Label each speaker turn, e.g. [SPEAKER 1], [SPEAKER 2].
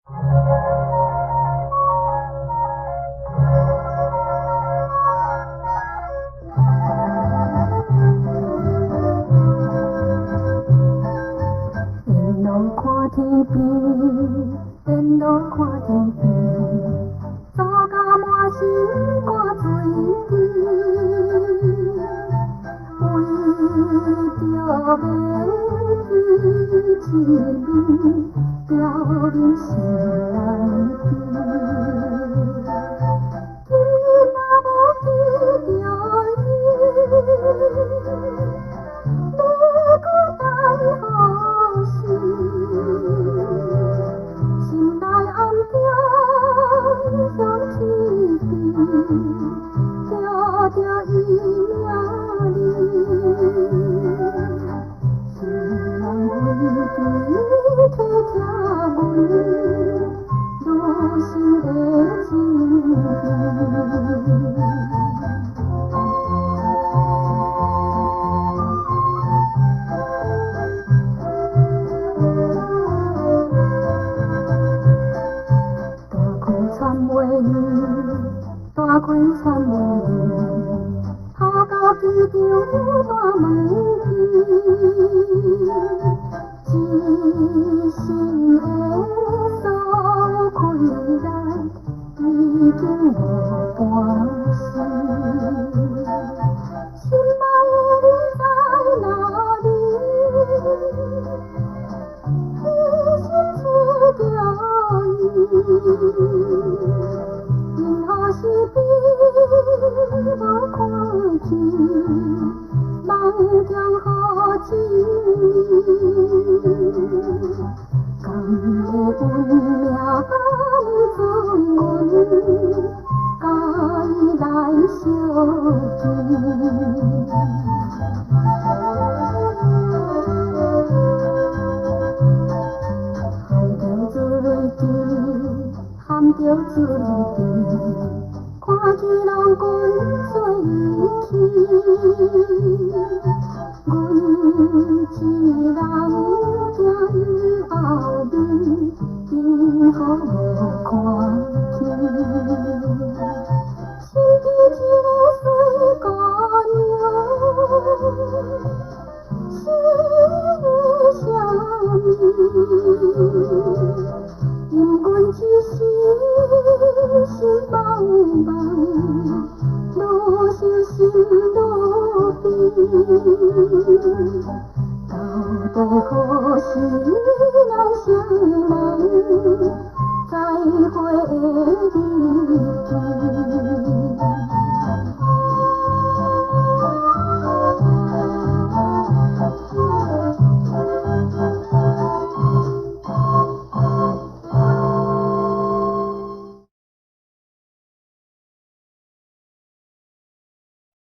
[SPEAKER 1] 沿路看天边，沿路看天边，走到满心肝水甜。为着要见一面，表明心内甜。今若无见着伊，要搁等何时？心内暗中想起伊，叫着伊名字。心人为伊体贴阮，如是的情意。参袂离，大开参袂离，跑到机场大门去，一心的锁开来，已经无半时。心爱的你在哪里？一心找着伊。因何是比无看见，梦中好情意？甘会运命准阮，甲伊来相见。含着水滴，看见人滚做伊去。阮一人行伊后面，因何无看见？是伊一个水姑娘，是伊啥物？因阮一时心茫茫，愈想心愈悲。到底何时咱相望，再会？